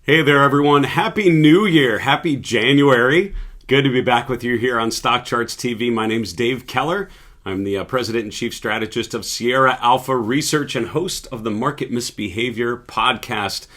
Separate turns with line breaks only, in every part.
Hey there, everyone. Happy New Year. Happy January. Good to be back with you here on StockCharts TV. My name's Dave Keller. I'm the President and Chief Strategist of Sierra Alpha Research and host of the Market Misbehavior podcast.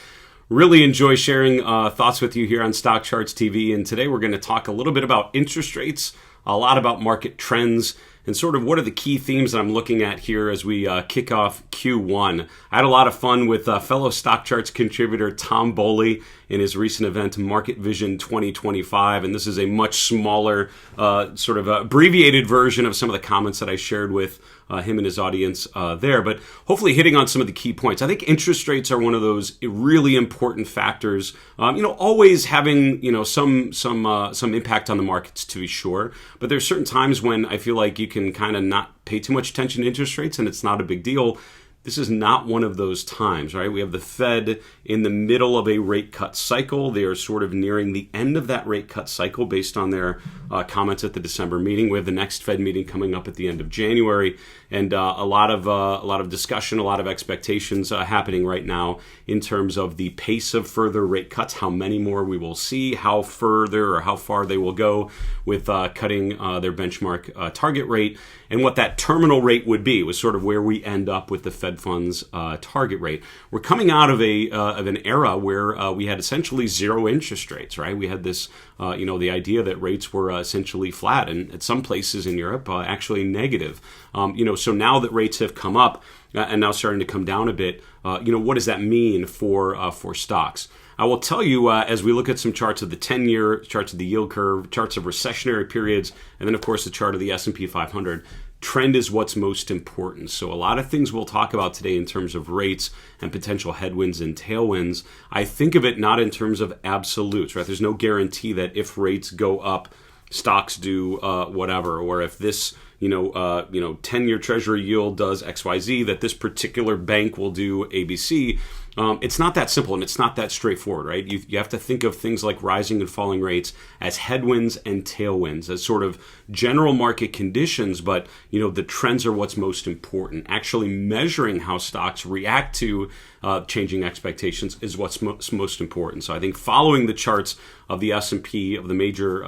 Really enjoy sharing thoughts with you here on StockCharts TV. And today we're going to talk a little bit about interest rates, a lot about market trends, and sort of what are the key themes that I'm looking at here as we kick off Q1. I had a lot of fun with fellow StockCharts contributor Tom Boley in his recent event, Market Vision 2025. And this is a much smaller, sort of abbreviated version of some of the comments that I shared with him and his audience there. But hopefully hitting on some of the key points. I think interest rates are one of those really important factors. Always having some impact on the markets, to be sure. But there's certain times when I feel like you can kind of not pay too much attention to interest rates and it's not a big deal. This is not one of those times, right? We have the Fed in the middle of a rate cut cycle. They are sort of nearing the end of that rate cut cycle based on their comments at the December meeting. We have the next Fed meeting coming up at the end of January, and a lot of discussion, a lot of expectations happening right now in terms of the pace of further rate cuts, how many more we will see, how further or how far they will go with cutting their benchmark target rate, and what that terminal rate would be was sort of where we end up with the Fed funds target rate. We're coming out of an era where we had essentially zero interest rates, right? We had this, the idea that rates were essentially flat, and at some places in Europe actually negative. So now that rates have come up and now starting to come down a bit, what does that mean for stocks? I will tell you as we look at some charts of the 10-year, charts of the yield curve, charts of recessionary periods, and then of course the chart of the S&P 500. Trend is what's most important. So a lot of things we'll talk about today in terms of rates and potential headwinds and tailwinds. I think of it not in terms of absolutes, right? There's no guarantee that if rates go up, stocks do whatever, or if this 10-year Treasury yield does XYZ, that this particular bank will do ABC. It's not that simple and it's not that straightforward, right? You have to think of things like rising and falling rates as headwinds and tailwinds, as sort of general market conditions, but the trends are what's most important. Actually measuring how stocks react to changing expectations is what's most important. So I think following the charts of the S&P, of the major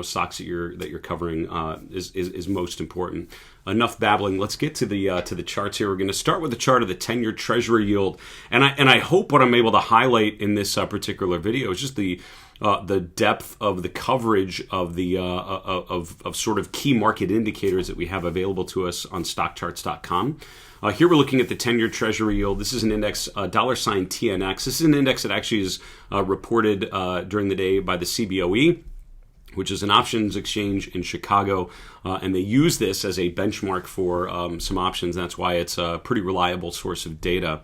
stocks that you're covering is most important. Enough babbling. Let's get to the charts here. We're going to start with the chart of the 10-year Treasury yield, and I hope what I'm able to highlight in this particular video is just the depth of the coverage of the of sort of key market indicators that we have available to us on StockCharts.com. Here we're looking at the 10-year Treasury yield. This is an index, $TNX. This is an index that actually is reported during the day by the CBOE, which is an options exchange in Chicago, and they use this as a benchmark for some options. That's why it's a pretty reliable source of data.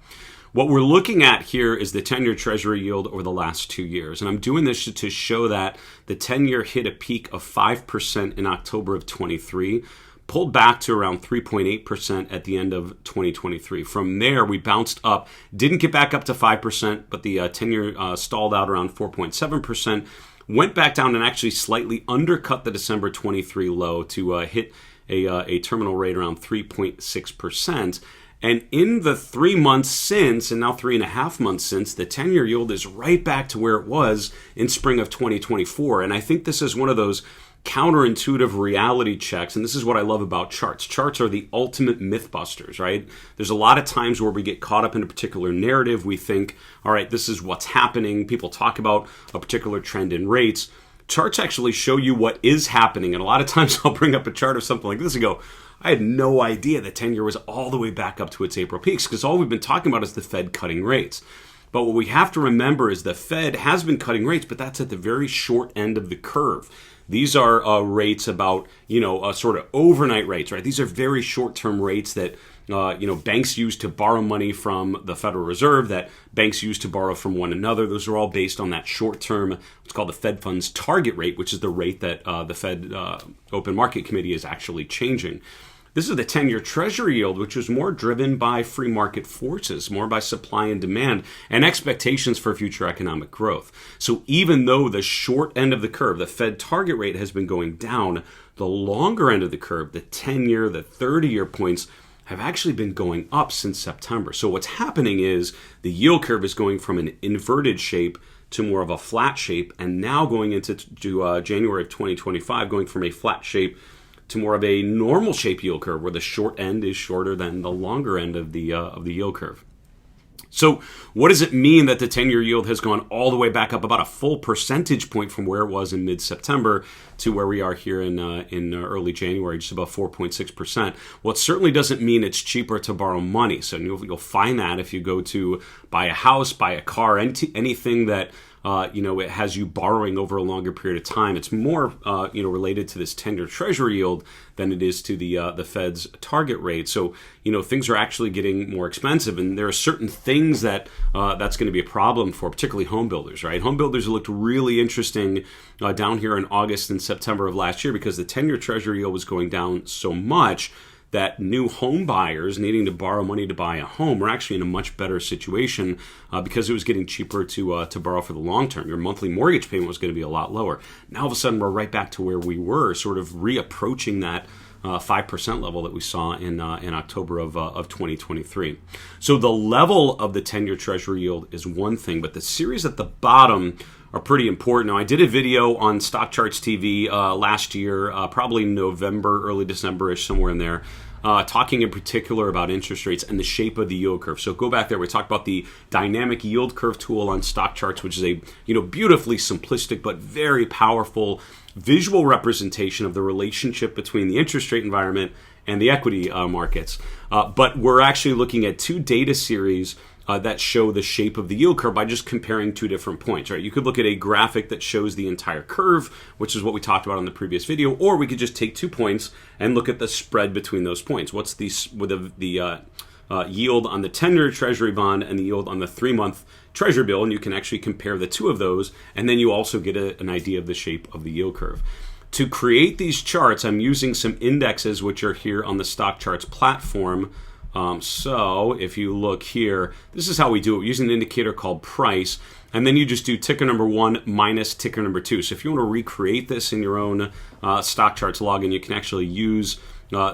What we're looking at here is the 10-year Treasury yield over the last 2 years, and I'm doing this to show that the 10-year hit a peak of 5% in October of 23, pulled back to around 3.8% at the end of 2023. From there, we bounced up, didn't get back up to 5%, but the 10-year stalled out around 4.7%, went back down and actually slightly undercut the December 23 low to hit a terminal rate around 3.6%. And in the 3 months since, and now 3.5 months since, the 10-year yield is right back to where it was in spring of 2024. And I think this is one of those counterintuitive reality checks, and this is what I love about charts. Charts are the ultimate mythbusters, right? There's a lot of times where we get caught up in a particular narrative. We think, all right, this is what's happening. People talk about a particular trend in rates. Charts actually show you what is happening, and a lot of times I'll bring up a chart of something like this and go, I had no idea the 10-year was all the way back up to its April peaks, because all we've been talking about is the Fed cutting rates. But what we have to remember is the Fed has been cutting rates, but that's at the very short end of the curve. These are rates about, sort of overnight rates, right? These are very short-term rates that, banks use to borrow money from the Federal Reserve, that banks use to borrow from one another. Those are all based on that short-term, what's called the Fed funds target rate, which is the rate that the Fed Open Market Committee is actually changing. This is the 10-year Treasury yield, which is more driven by free market forces, more by supply and demand, and expectations for future economic growth. So even though the short end of the curve, the Fed target rate, has been going down, the longer end of the curve, the 10-year, the 30-year points, have actually been going up since September. So what's happening is the yield curve is going from an inverted shape to more of a flat shape, and now going into January of 2025, going from a flat shape to more of a normal shape yield curve, where the short end is shorter than the longer end of the yield curve. So what does it mean that the 10-year yield has gone all the way back up about a full percentage point from where it was in mid-September to where we are here in early January, just about 4.6%? Well, it certainly doesn't mean it's cheaper to borrow money. So you'll find that if you go to buy a house, buy a car, anything that it has you borrowing over a longer period of time. It's more related to this 10-year Treasury yield than it is to the Fed's target rate. So things are actually getting more expensive, and there are certain things that that's going to be a problem for, particularly home builders. Right, home builders looked really interesting down here in August and September of last year because the 10-year Treasury yield was going down so much that new home buyers needing to borrow money to buy a home were actually in a much better situation because it was getting cheaper to borrow for the long term. Your monthly mortgage payment was going to be a lot lower. Now all of a sudden we're right back to where we were, sort of reapproaching that 5% level that we saw in October of 2023. So the level of the 10-year Treasury yield is one thing, but the series at the bottom are pretty important. Now, I did a video on StockCharts TV last year, probably November, early December-ish, somewhere in there, talking in particular about interest rates and the shape of the yield curve. So go back there. We talked about the dynamic yield curve tool on StockCharts, which is a beautifully simplistic but very powerful visual representation of the relationship between the interest rate environment and the equity markets. But we're actually looking at two data series that show the shape of the yield curve by just comparing two different points, right? You could look at a graphic that shows the entire curve, which is what we talked about in the previous video, or we could just take 2 points and look at the spread between those points. What's the yield on the 10-year Treasury bond and the yield on the 3-month Treasury bill, and you can actually compare the two of those, and then you also get an idea of the shape of the yield curve. To create these charts, I'm using some indexes which are here on the StockCharts platform. So if you look here, this is how we do it. We use an indicator called price, and then you just do ticker number 1 minus ticker number 2. So if you want to recreate this in your own StockCharts login, you can actually use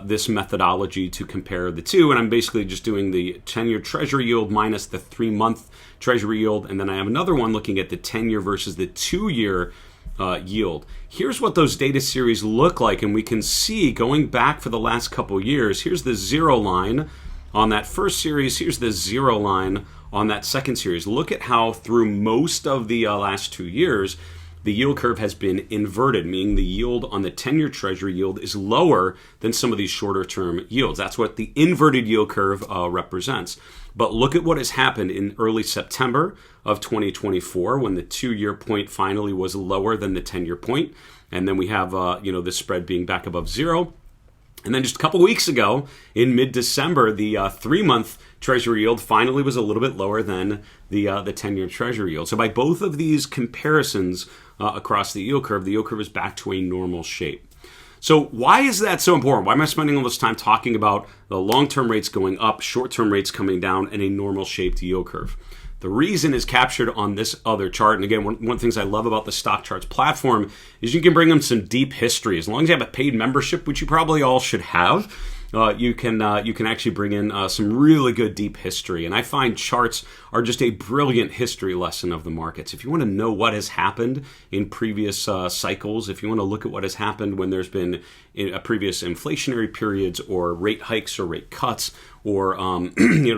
this methodology to compare the two. And I'm basically just doing the 10-year Treasury yield minus the 3-month Treasury yield, and then I have another one looking at the 10-year versus the 2-year yield. Here's what those data series look like, and we can see going back for the last couple years, here's the 0 line on that first series, here's the 0 line on that second series. Look at how through most of the last 2 years, the yield curve has been inverted, meaning the yield on the 10-year Treasury yield is lower than some of these shorter-term yields. That's what the inverted yield curve represents. But look at what has happened in early September of 2024 when the 2-year point finally was lower than the 10-year point. And then we have the spread being back above 0. And then just a couple weeks ago, in mid-December, the 3-month Treasury yield finally was a little bit lower than the 10-year Treasury yield. So by both of these comparisons across the yield curve is back to a normal shape. So why is that so important? Why am I spending all this time talking about the long-term rates going up, short-term rates coming down, and a normal-shaped yield curve? The reason is captured on this other chart. And again, one of the things I love about the StockCharts platform is you can bring them some deep history. As long as you have a paid membership, which you probably all should have, you can actually bring in some really good deep history. And I find charts are just a brilliant history lesson of the markets. If you want to know what has happened in previous cycles, if you want to look at what has happened when there's been previous inflationary periods or rate hikes or rate cuts or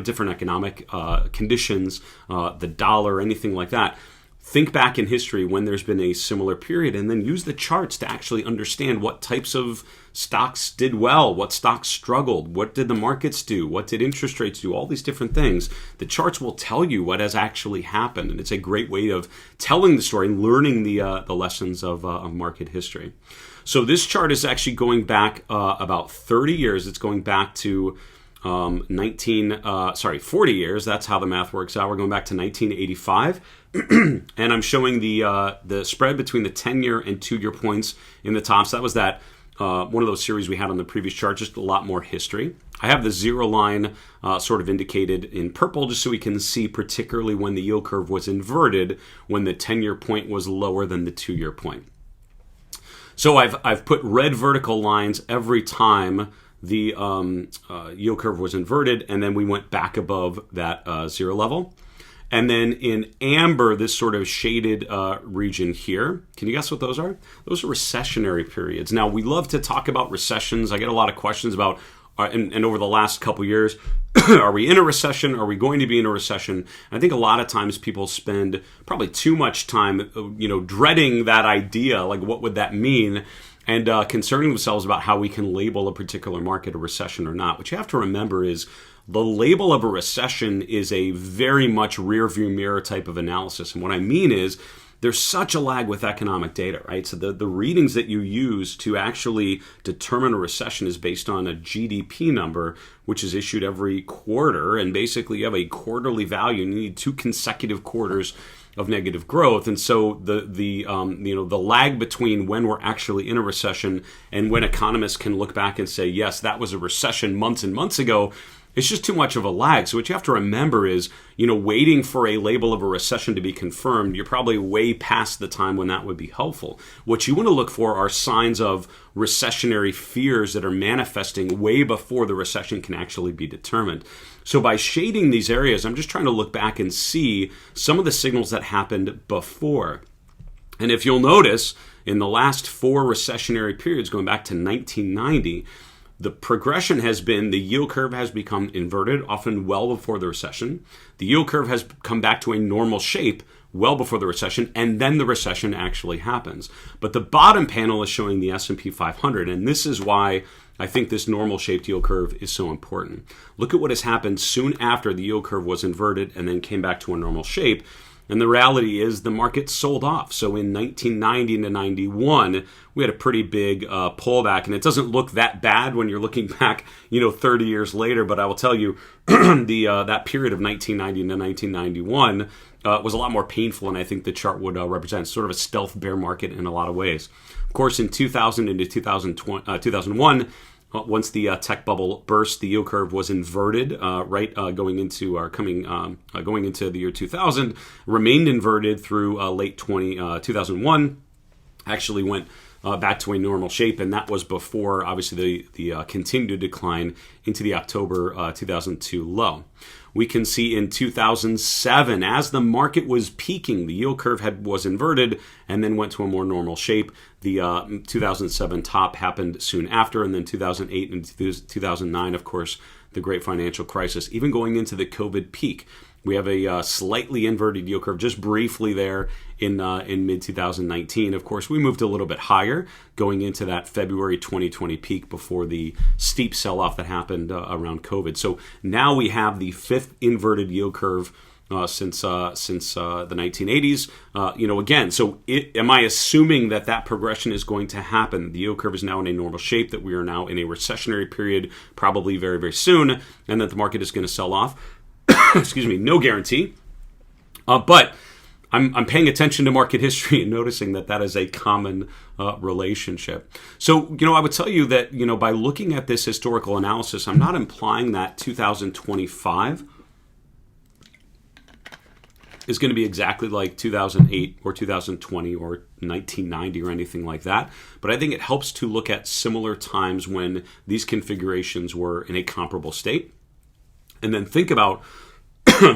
different economic conditions, the dollar, anything like that, think back in history when there's been a similar period and then use the charts to actually understand what types of stocks did well, what stocks struggled, what did the markets do, what did interest rates do, all these different things. The charts will tell you what has actually happened, and it's a great way of telling the story and learning the lessons of market history. So this chart is actually going back about 30 years. It's going back to 40 years. That's how the math works out. We're going back to 1985. And I'm showing the spread between the 10-year and 2-year points in the top. So that was that one of those series we had on the previous chart, just a lot more history. I have the 0 line sort of indicated in purple just so we can see particularly when the yield curve was inverted, when the 10-year point was lower than the 2-year point. So I've put red vertical lines every time the yield curve was inverted, and then we went back above that 0 level. And then in amber, this sort of shaded region here, can you guess what those are? Those are recessionary periods. Now, we love to talk about recessions. I get a lot of questions about, and over the last couple years, are we in a recession? Are we going to be in a recession? And I think a lot of times people spend probably too much time, dreading that idea, like what would that mean? And concerning themselves about how we can label a particular market a recession or not. What you have to remember is the label of a recession is a very much rear view mirror type of analysis. And what I mean is there's such a lag with economic data, right? So the readings that you use to actually determine a recession is based on a GDP number, which is issued every quarter. And basically you have a quarterly value and you need 2 consecutive quarters of negative growth. And so the lag between when we're actually in a recession and when economists can look back and say, yes, that was a recession months and months ago, it's just too much of a lag. So what you have to remember is, waiting for a label of a recession to be confirmed, you're probably way past the time when that would be helpful. What you want to look for are signs of recessionary fears that are manifesting way before the recession can actually be determined. So by shading these areas, I'm just trying to look back and see some of the signals that happened before. And if you'll notice, in the last 4 recessionary periods, going back to 1990, the progression has been the yield curve has become inverted, often well before the recession. The yield curve has come back to a normal shape well before the recession, and then the recession actually happens. But the bottom panel is showing the S&P 500, and this is why I think this normal shaped yield curve is so important. Look at what has happened soon after the yield curve was inverted and then came back to a normal shape. And the reality is the market sold off. So in 1990 to 91, we had a pretty big pullback. And it doesn't look that bad when you're looking back, 30 years later. But I will tell you, that period of 1990 to 1991 was a lot more painful. And I think the chart would represent sort of a stealth bear market in a lot of ways. Of course, in 2000 into 2001, once the tech bubble burst, the yield curve was inverted, going into the year 2000, remained inverted through late 2001, actually went back to a normal shape, and that was before, obviously, the continued decline into the October 2002 low. We can see in 2007, as the market was peaking, the yield curve was inverted and then went to a more normal shape. The 2007 top happened soon after, and then 2008 and 2009, of course, the great financial crisis. Even going into the COVID peak, we have a slightly inverted yield curve just briefly there in mid-2019. Of course, we moved a little bit higher going into that February 2020 peak before the steep sell-off that happened around COVID. So now we have the 5th inverted yield curve since the 1980s. Again, so am I assuming that progression is going to happen? The yield curve is now in a normal shape, that we are now in a recessionary period, probably very, very soon, and that the market is going to sell off? Excuse me, no guarantee. But I'm paying attention to market history and noticing that is a common relationship. So, I would tell you that, by looking at this historical analysis, I'm not implying that 2025 is going to be exactly like 2008 or 2020 or 1990 or anything like that. But I think it helps to look at similar times when these configurations were in a comparable state. And then think about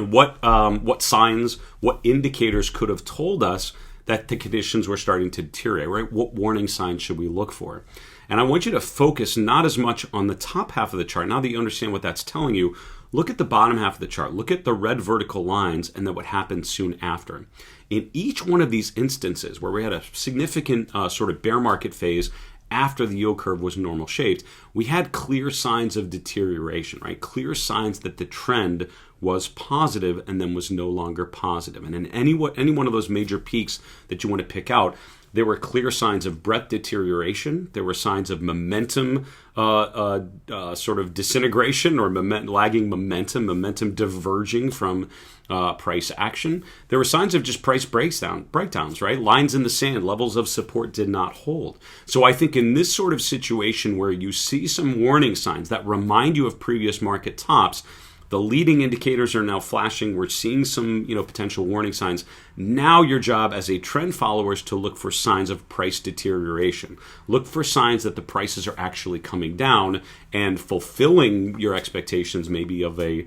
what signs, what indicators could have told us that the conditions were starting to deteriorate, right? What warning signs should we look for? And I want you to focus not as much on the top half of the chart. Now that you understand what that's telling you, look at the bottom half of the chart. Look at the red vertical lines and then what happened soon after. In each one of these instances where we had a significant sort of bear market phase after the yield curve was normal shaped, we had clear signs of deterioration, right? Clear signs that the trend was positive and then was no longer positive. And in any one of those major peaks that you want to pick out, there were clear signs of breadth deterioration. There were signs of momentum sort of disintegration or lagging momentum diverging from price action. There were signs of just price breakdowns, right? Lines in the sand, levels of support did not hold. So I think in this sort of situation where you see some warning signs that remind you of previous market tops, The leading indicators are now flashing. We're seeing some, potential warning signs. Now your job as a trend follower is to look for signs of price deterioration. Look for signs that the prices are actually coming down and fulfilling your expectations, maybe of a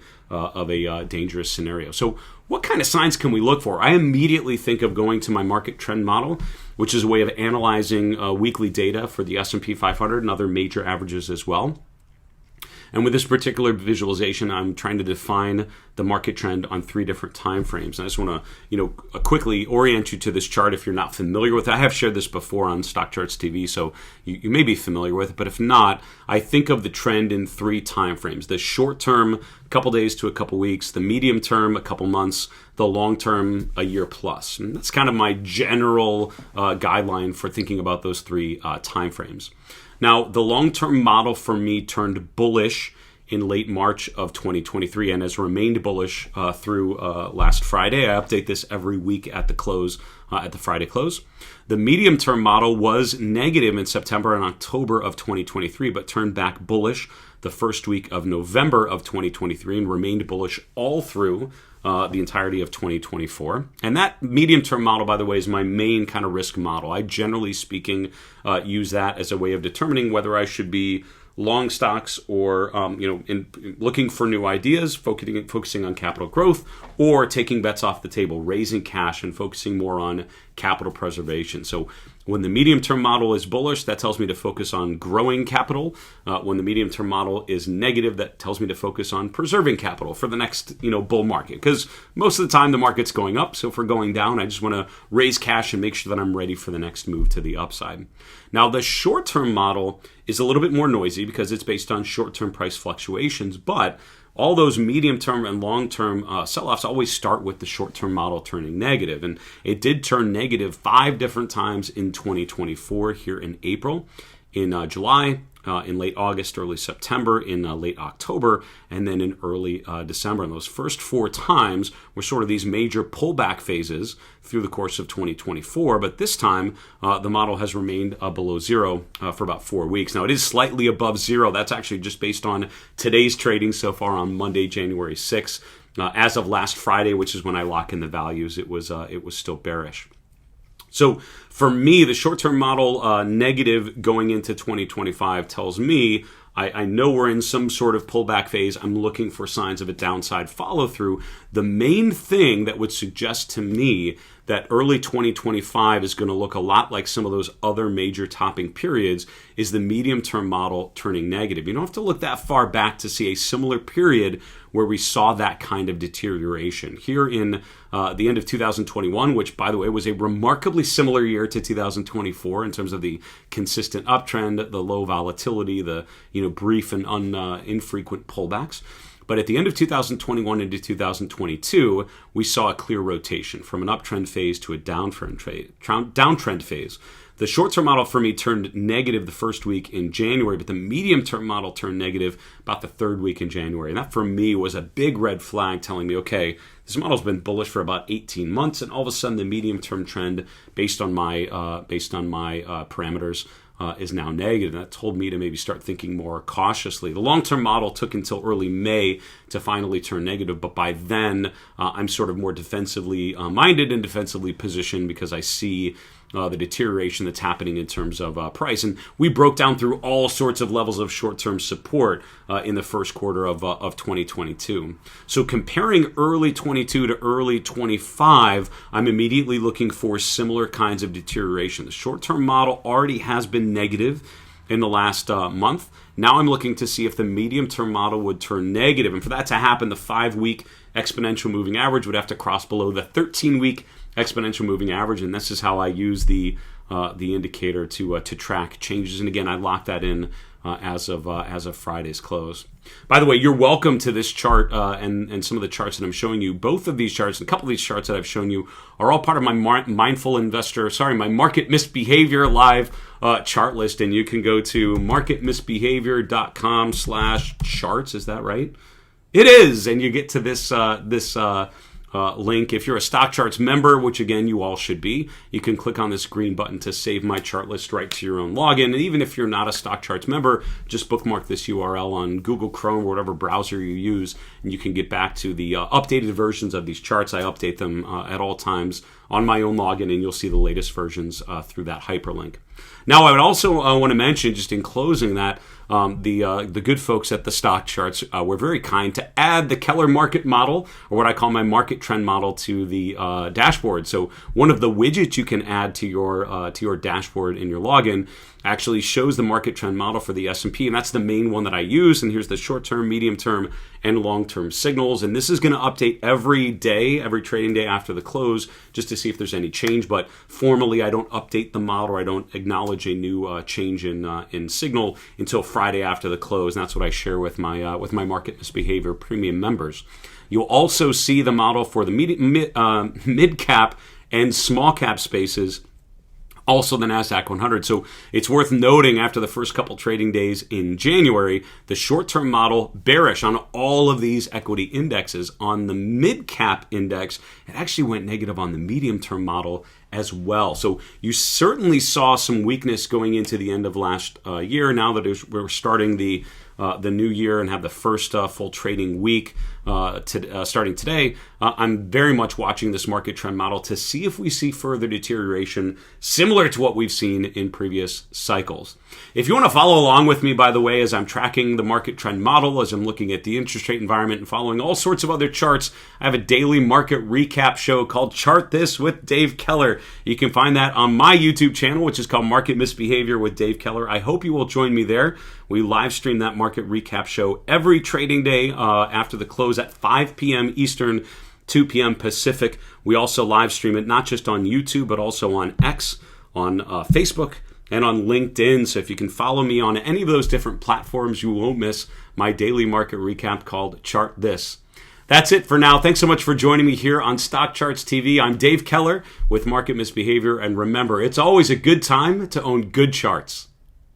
dangerous scenario. So what kind of signs can we look for? I immediately think of going to my market trend model, which is a way of analyzing weekly data for the S&P 500 and other major averages as well. And with this particular visualization, I'm trying to define the market trend on 3 different time frames. And I just want to, quickly orient you to this chart if you're not familiar with it. I have shared this before on StockCharts TV, so you may be familiar with it. But if not, I think of the trend in 3 time frames. The short term, a couple days to a couple weeks. The medium term, a couple months. The long term, a year plus. And that's kind of my general guideline for thinking about those 3 time frames. Now, the long-term model for me turned bullish in late March of 2023 and has remained bullish through last Friday. I update this every week at the close, at the Friday close. The medium-term model was negative in September and October of 2023, but turned back bullish the first week of November of 2023 and remained bullish all through the entirety of 2024. And that medium-term model, by the way, is my main kind of risk model. I, generally speaking, use that as a way of determining whether I should be long stocks or, in looking for new ideas, focusing on capital growth, or taking bets off the table, raising cash and focusing more on capital preservation. So when the medium-term model is bullish, that tells me to focus on growing capital. When the medium-term model is negative, that tells me to focus on preserving capital for the next, bull market. Because most of the time the market's going up, so if we're going down, I just want to raise cash and make sure that I'm ready for the next move to the upside. Now, the short-term model is a little bit more noisy because it's based on short-term price fluctuations, but all those medium-term and long-term sell-offs always start with the short-term model turning negative. And it did turn negative 5 different times in 2024 here in April, in July, in late August, early September, in late October, and then in early December. And those first 4 times were sort of these major pullback phases through the course of 2024. But this time, the model has remained below zero for about 4 weeks. Now, it is slightly above zero. That's actually just based on today's trading so far on Monday, January 6th. As of last Friday, which is when I lock in the values, it was still bearish. So for me, the short-term model negative going into 2025 tells me I know we're in some sort of pullback phase. I'm looking for signs of a downside follow-through. The main thing that would suggest to me that early 2025 is going to look a lot like some of those other major topping periods is the medium-term model turning negative. You don't have to look that far back to see a similar period where we saw that kind of deterioration. Here in the end of 2021, which, by the way, was a remarkably similar year to 2024 in terms of the consistent uptrend, the low volatility, the brief and infrequent pullbacks. But at the end of 2021 into 2022, we saw a clear rotation from an uptrend phase to a downtrend phase. The short-term model for me turned negative the first week in January, but the medium-term model turned negative about the 3rd week in January. And that for me was a big red flag telling me, okay, this model's been bullish for about 18 months, and all of a sudden the medium-term trend based on my parameters is now negative. And that told me to maybe start thinking more cautiously. The long-term model took until early May to finally turn negative, but by then I'm sort of more defensively minded and defensively positioned because I see the deterioration that's happening in terms of price. And we broke down through all sorts of levels of short-term support in the first quarter of 2022. So comparing early 22 to early 25, I'm immediately looking for similar kinds of deterioration. The short-term model already has been negative in the last month. Now I'm looking to see if the medium-term model would turn negative. And for that to happen, the 5-week exponential moving average would have to cross below the 13-week exponential moving average, and this is how I use the indicator to track changes. And again, I lock that in as of Friday's close. By the way, you're welcome to this chart and some of the charts that I'm showing you. Both of these charts and a couple of these charts that I've shown you are all part of my my market misbehavior live chart list, and you can go to marketmisbehavior.com/charts. Is that right? It is, and you get to this link. If you're a StockCharts member, which again you all should be, you can click on this green button to save my chart list right to your own login. And even if you're not a StockCharts member, just bookmark this URL on Google Chrome or whatever browser you use, and you can get back to the updated versions of these charts. I update them at all times on my own login, and you'll see the latest versions through that hyperlink. Now, I would also want to mention, just in closing, that the good folks at the StockCharts were very kind to add the Keller market model, or what I call my market trend model, to the dashboard. So one of the widgets you can add to your dashboard in your login actually shows the market trend model for the S&P, and that's the main one that I use. And here's the short-term, medium-term, and long-term signals. And this is going to update every day, every trading day after the close, just to see if there's any change. But formally, I don't update the model. I don't acknowledge a new change in signal until Friday after the close. And that's what I share with my Market Misbehavior Premium members. You'll also see the model for the mid-cap and small-cap spaces, also the NASDAQ 100. So it's worth noting, after the first couple trading days in January, the short-term model bearish on all of these equity indexes. On the mid-cap index, it actually went negative on the medium-term model as well. So you certainly saw some weakness going into the end of last year. Now that we're starting the new year and have the first full trading week starting today, I'm very much watching this market trend model to see if we see further deterioration similar to what we've seen in previous cycles. If you want to follow along with me, by the way, as I'm tracking the market trend model, as I'm looking at the interest rate environment and following all sorts of other charts, I have a daily market recap show called Chart This with Dave Keller. You can find that on my YouTube channel, which is called Market Misbehavior with Dave Keller. I hope you will join me there. We live stream that market recap show every trading day after the close at 5 p.m. Eastern, 2 p.m. Pacific. We also live stream it not just on YouTube, but also on X, on Facebook, and on LinkedIn. So if you can follow me on any of those different platforms, you won't miss my daily market recap called Chart This. That's it for now. Thanks so much for joining me here on StockCharts TV. I'm Dave Keller with Market Misbehavior. And remember, it's always a good time to own good charts.